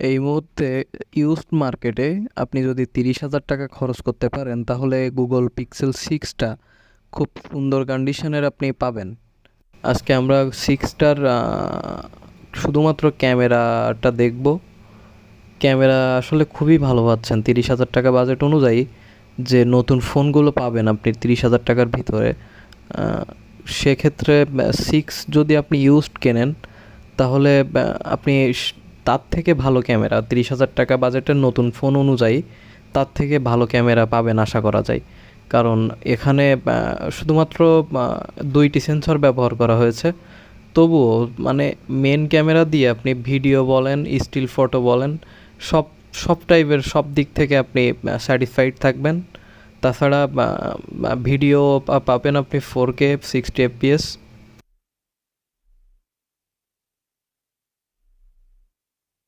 এই মুহূর্তে ইউজড মার্কেটে আপনি যদি 30,000 টাকা খরচ করতে পারেন তাহলে গুগল পিক্সেল 6টা খুব সুন্দর কন্ডিশনের আপনি পাবেন। আজকে আমরা 6টার শুধুমাত্র ক্যামেরাটা দেখব। ক্যামেরা আসলে খুবই ভালো পাচ্ছেন 30,000 টাকা বাজেট অনুযায়ী। যে নতুন ফোনগুলো পাবেন আপনি 30,000 টাকার ভিতরে, সেক্ষেত্রে 6 যদি আপনি ইউজড কেনেন তাহলে আপনি তার থেকে ভালো ক্যামেরা 30,000 টাকা বাজেটের নতুন ফোন অনুযায়ী তার থেকে ভালো ক্যামেরা পাবেন আশা করা যায়। কারণ এখানে শুধুমাত্র 2টি সেন্সর ব্যবহার করা হয়েছে। তবুও মানে মেন ক্যামেরা দিয়ে আপনি ভিডিও বলেন, স্টিল ফটো বলেন, সব সব টাইপের সব দিক থেকে আপনি স্যাটিসফাইড থাকবেন। তাছাড়া ভিডিও পাবেন আপনি 4K 60 FPS।